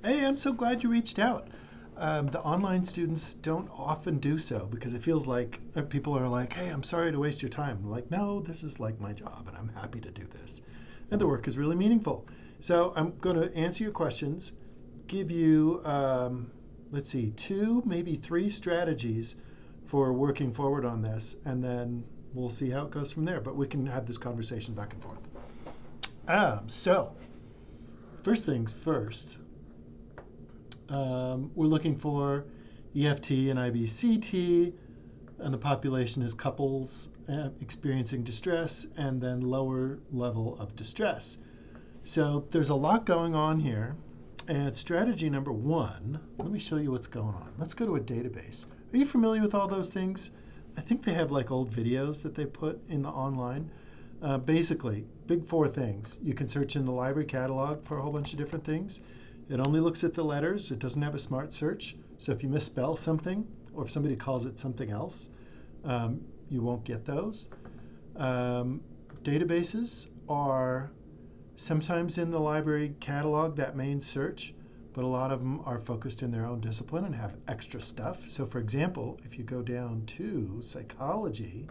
Hey, I'm so glad you reached out. The online students don't often do so because it feels like people are like, hey, I'm sorry to waste your time. I'm like, no, this is like my job and I'm happy to do this. And the work is really meaningful. So I'm going to answer your questions, give you, let's see, two, maybe three strategies for working forward on this, and then we'll see how it goes from there. But we can have this conversation back and forth. So, first things first. We're looking for EFT and IBCT, and the population is couples experiencing distress and then lower level of distress. So there's a lot going on here. And strategy number one, let me show you what's going on. Let's go to a database. Are you familiar with all those things? I think they have like old videos that they put in the online. Basically, big four things. You can search in the library catalog for a whole bunch of different things. It only looks at the letters. It doesn't have a smart search. So if you misspell something, or if somebody calls it something else, you won't get those. Databases are sometimes in the library catalog, that main search, but a lot of them are focused in their own discipline and have extra stuff. So for example, if you go down to psychology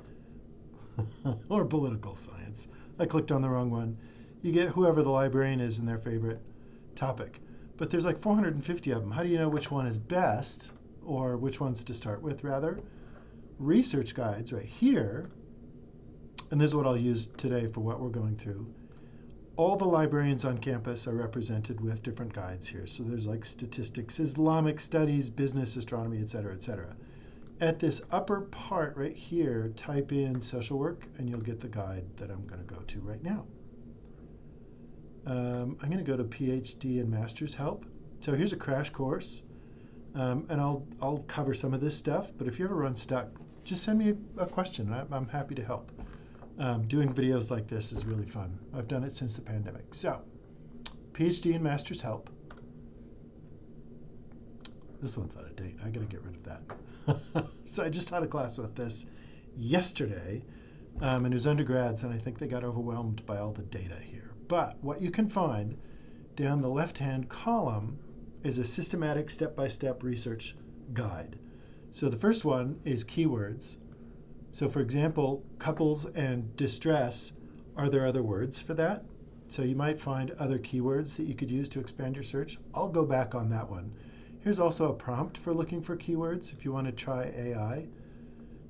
or political science, I clicked on the wrong one, you get whoever the librarian is in their favorite topic. But there's like 450 of them. How do you know which one is best, or which ones to start with, rather? Research guides right here, and this is what I'll use today for what we're going through. All the librarians on campus are represented with different guides here. So there's like statistics, Islamic studies, business, astronomy, etc., etc. At this upper part right here, type in social work, and you'll get the guide that I'm going to go to right now. I'm going to go to PhD and Master's Help. So here's a crash course, and I'll cover some of this stuff. But if you ever run stuck, just send me a question. I'm happy to help. Doing videos like this is really fun. I've done it since the pandemic. So, PhD and Master's Help. This one's out of date. I got to get rid of that. So I just taught a class with this yesterday, and it was undergrads, and I think they got overwhelmed by all the data here. But what you can find down the left-hand column is a systematic step-by-step research guide. So the first one is keywords. So for example, couples and distress, are there other words for that? So you might find other keywords that you could use to expand your search. I'll go back on that one. Here's also a prompt for looking for keywords if you want to try AI.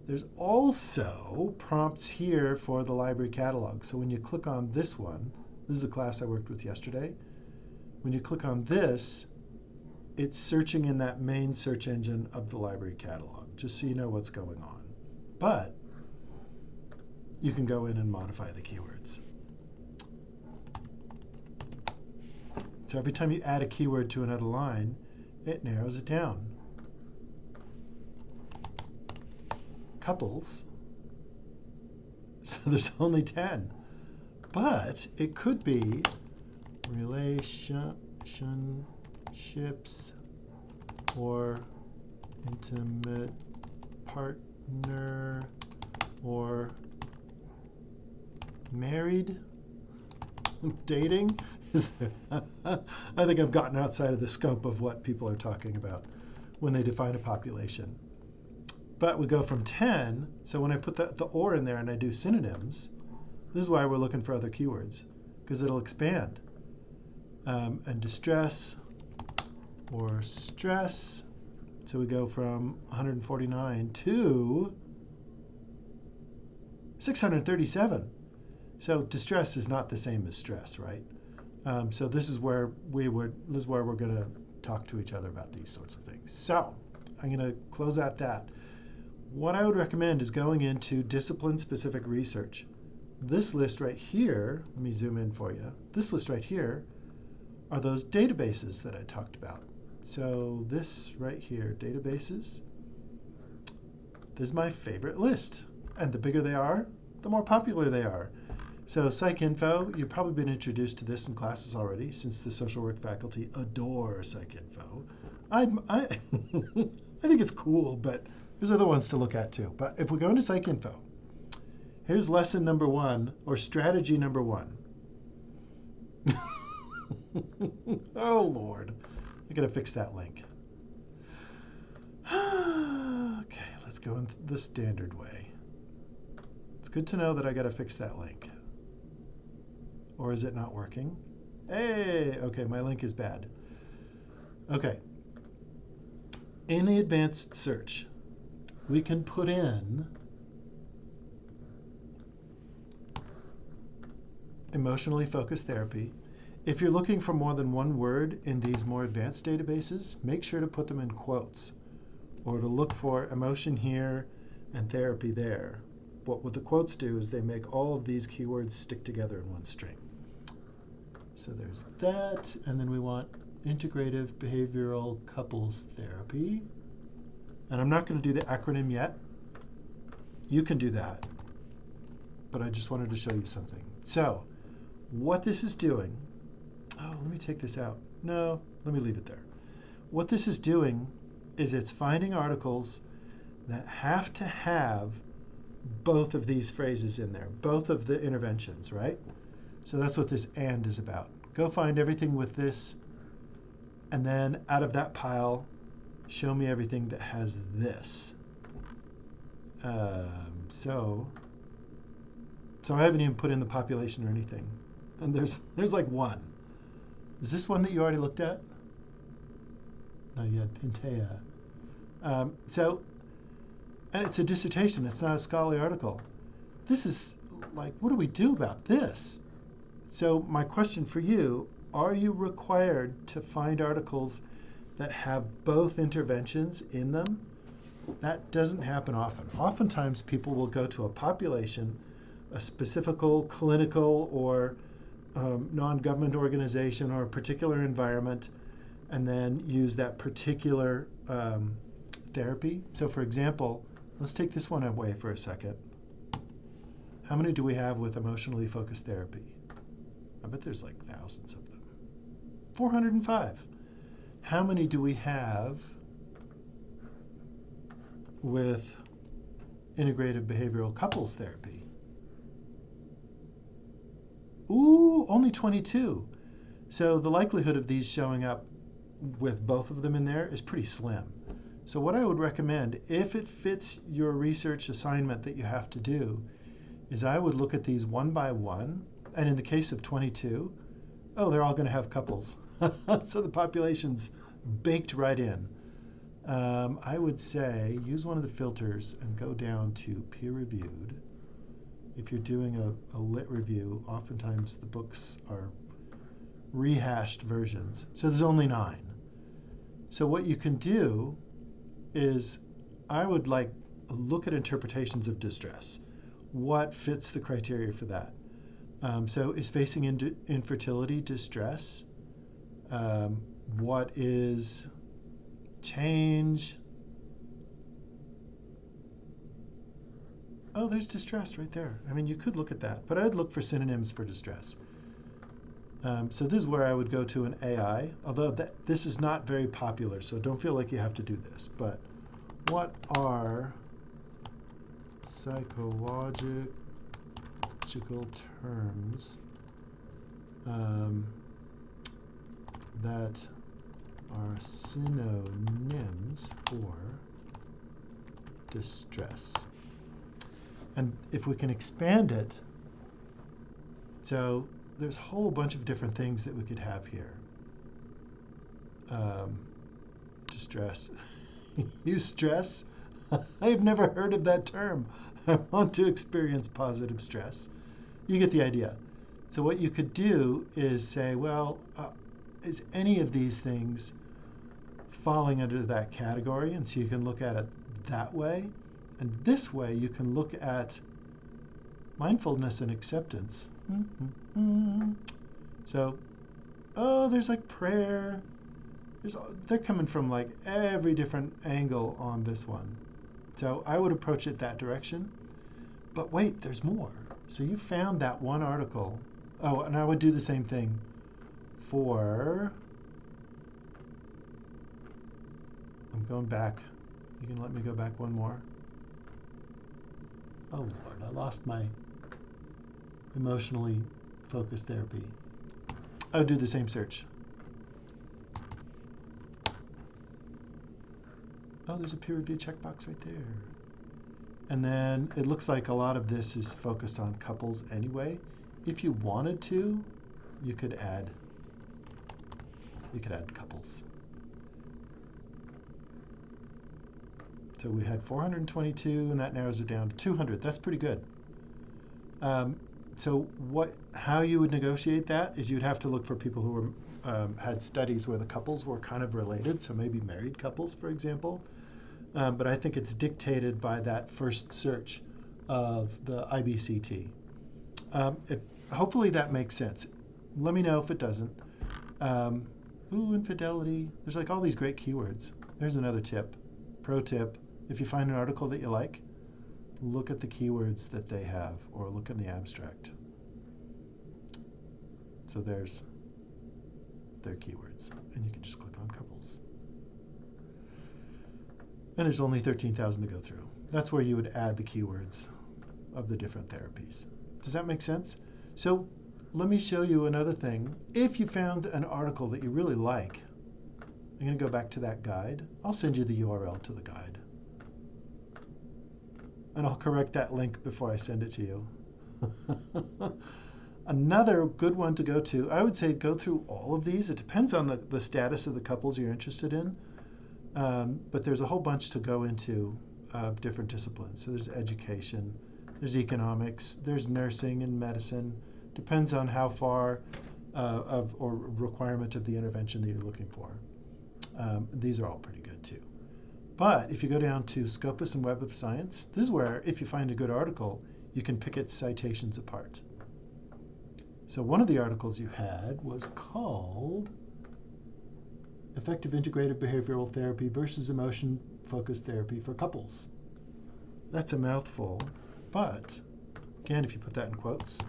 There's also prompts here for the library catalog. So when you click on this one, this is a class I worked with yesterday. When you click on this, it's searching in that main search engine of the library catalog, just so you know what's going on. But you can go in and modify the keywords. So every time you add a keyword to another line, it narrows it down. Couples, so there's only 10. But it could be relationships or intimate partner or married, dating. Is there? I think I've gotten outside of the scope of what people are talking about when they define a population. But we go from 10, so when I put the or in there and I do synonyms, this is why we're looking for other keywords, because it'll expand. And distress or stress. So we go from 149 to 637. So distress is not the same as stress, right? So this is where we're going to talk to each other about these sorts of things. So I'm going to close out that. What I would recommend is going into discipline-specific research. This list right here, let me zoom in for you. This list right here are those databases that I talked about. So this right here, databases, this is my favorite list. And the bigger they are, the more popular they are. So PsycInfo, you've probably been introduced to this in classes already, since the social work faculty adore PsycInfo. I think it's cool, but there's other ones to look at too. But if we go into PsycInfo, here's lesson number 1, or strategy number 1. Oh, Lord. I gotta fix that link. Okay, let's go in the standard way. It's good to know that I gotta fix that link. Or is it not working? Hey, okay, my link is bad. Okay. In the advanced search, we can put in emotionally focused therapy. If you're looking for more than one word in these more advanced databases, make sure to put them in quotes, or to look for emotion here and therapy there. What the quotes do is they make all of these keywords stick together in one string. So there's that, and then we want integrative behavioral couples therapy. And I'm not going to do the acronym yet. You can do that, but I just wanted to show you something. So what this is doing, oh, let me take this out. No, let me leave it there. What this is doing is it's finding articles that have to have both of these phrases in there, both of the interventions, right? So that's what this and is about. Go find everything with this, and then out of that pile, show me everything that has this. So I haven't even put in the population or anything. And there's like one. Is this one that you already looked at? No, you had Pintea. And it's a dissertation. It's not a scholarly article. This is like, what do we do about this? So my question for you, are you required to find articles that have both interventions in them? That doesn't happen often. Oftentimes people will go to a population, a specific clinical or non-government organization or a particular environment, and then use that particular therapy. So for example, let's take this one away for a second. How many do we have with emotionally focused therapy? I bet there's like thousands of them. 405. How many do we have with integrative behavioral couples therapy? Ooh, only 22. So the likelihood of these showing up with both of them in there is pretty slim. So what I would recommend, if it fits your research assignment that you have to do, is I would look at these one by one. And in the case of 22, oh, they're all going to have couples. So the population's baked right in. I would say use one of the filters and go down to peer-reviewed. If you're doing a lit review, oftentimes the books are rehashed versions. So there's only 9. So what you can do is I would look at interpretations of distress. What fits the criteria for that? So is facing infertility distress? What is change? Oh, there's distress right there. I mean, you could look at that, but I'd look for synonyms for distress. So this is where I would go to an AI, although this is not very popular, so don't feel like you have to do this. But what are psychological terms that are synonyms for distress? And if we can expand it, so there's a whole bunch of different things that we could have here. Distress. Eustress? I've never heard of that term. I want to experience positive stress. You get the idea. So what you could do is say, well, is any of these things falling under that category? And so you can look at it that way. And this way you can look at mindfulness and acceptance. So, oh, there's like prayer. They're coming from like every different angle on this one. So I would approach it that direction. But wait, there's more. So you found that one article. Oh, and I would do the same thing for, I'm going back. You can let me go back one more. Oh Lord, I lost my emotionally focused therapy. I would do the same search. Oh, there's a peer review checkbox right there. And then it looks like a lot of this is focused on couples anyway. If you wanted to, you could add couples. So we had 422, and that narrows it down to 200. That's pretty good. So how you would negotiate that is you'd have to look for people who were, had studies where the couples were kind of related, so maybe married couples, for example. But I think it's dictated by that first search of the IBCT. Hopefully that makes sense. Let me know if it doesn't. Infidelity. There's like all these great keywords. There's another tip. Pro tip. If you find an article that you like, look at the keywords that they have, or look in the abstract. So there's their keywords, and you can just click on couples. And there's only 13,000 to go through. That's where you would add the keywords of the different therapies. Does that make sense? So let me show you another thing. If you found an article that you really like, I'm going to go back to that guide. I'll send you the URL to the guide. And I'll correct that link before I send it to you. Another good one to go to, I would say go through all of these. It depends on the status of the couples you're interested in. But there's a whole bunch to go into of different disciplines. So there's education, there's economics, there's nursing and medicine. Depends on how far or requirement of the intervention that you're looking for. These are all pretty good too. But if you go down to Scopus and Web of Science, this is where, if you find a good article, you can pick its citations apart. So one of the articles you had was called Effective Integrated Behavioral Therapy versus Emotion-Focused Therapy for Couples. That's a mouthful, but again, if you put that in quotes,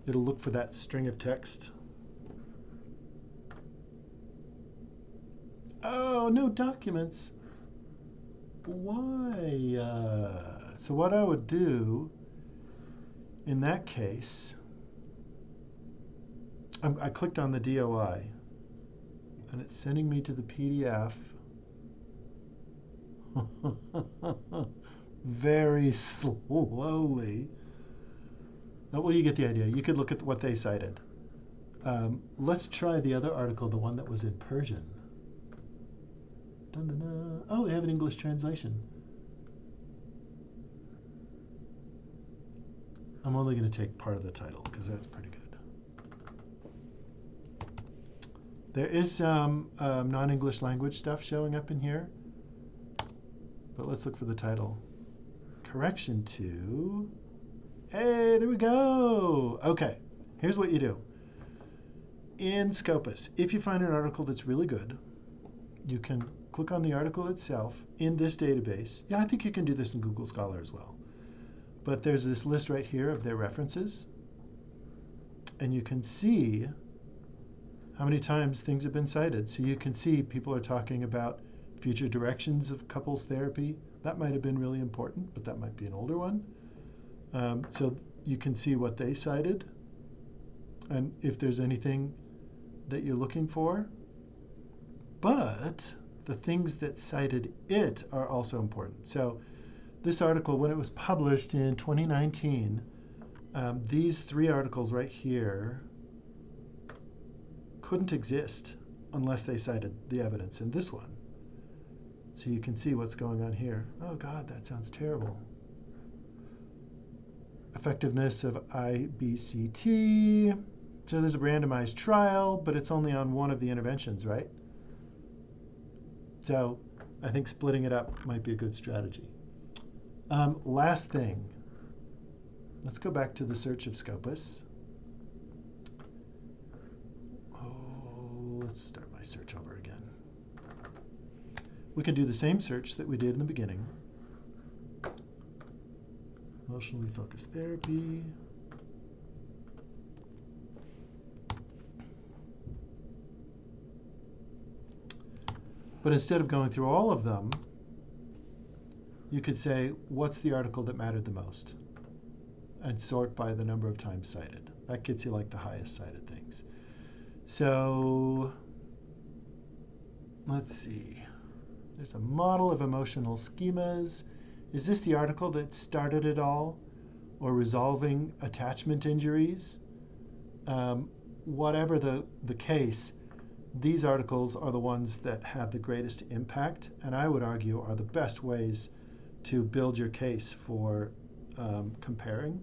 it'll look for that string of text. Oh, no documents. Why? So what I would do in that case, I clicked on the DOI, and it's sending me to the PDF very slowly. Well, you get the idea. You could look at what they cited. Let's try the other article, the one that was in Persian. Dun, dun, dun. Oh, they have an English translation. I'm only going to take part of the title because that's pretty good. There is some non-English language stuff showing up in here, but let's look for the title. Correction to, hey, there we go. Okay, here's what you do. In Scopus, if you find an article that's really good, you can click on the article itself in this database. Yeah, I think you can do this in Google Scholar as well. But there's this list right here of their references, and you can see how many times things have been cited. So you can see people are talking about future directions of couples therapy. That might have been really important, but that might be an older one. So you can see what they cited, and if there's anything that you're looking for. But the things that cited it are also important. So this article, when it was published in 2019, these three articles right here couldn't exist unless they cited the evidence in this one. So you can see what's going on here. Oh God, that sounds terrible. Effectiveness of IBCT. So there's a randomized trial, but it's only on one of the interventions, right? So I think splitting it up might be a good strategy. Last thing, let's go back to the search of Scopus. Oh, let's start my search over again. We can do the same search that we did in the beginning. Emotionally focused therapy. But instead of going through all of them, you could say, what's the article that mattered the most? And sort by the number of times cited. That gets you like the highest cited things. So let's see. There's a model of emotional schemas. Is this the article that started it all? Or resolving attachment injuries? Whatever the case, these articles are the ones that had the greatest impact, and I would argue are the best ways to build your case for comparing.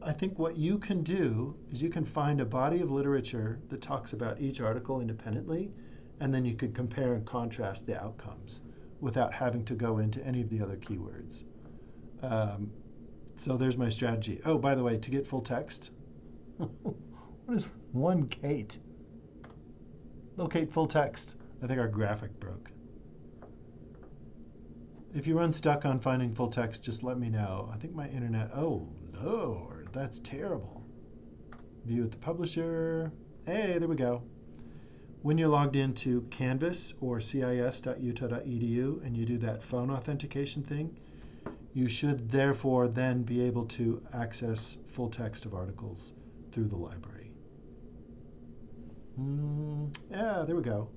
I think what you can do is you can find a body of literature that talks about each article independently, and then you could compare and contrast the outcomes without having to go into any of the other keywords. So there's my strategy. Oh, by the way, to get full text, what is one Kate? Locate full text. I think our graphic broke. If you run stuck on finding full text, just let me know. I think my internet, oh Lord, that's terrible. View at the publisher. Hey, there we go. When you're logged into Canvas or cis.utah.edu and you do that phone authentication thing, you should therefore then be able to access full text of articles through the library. Yeah, there we go.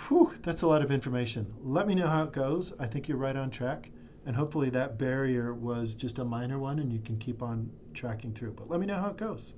Whew, that's a lot of information. Let me know how it goes. I think you're right on track. And hopefully that barrier was just a minor one and you can keep on tracking through. But let me know how it goes.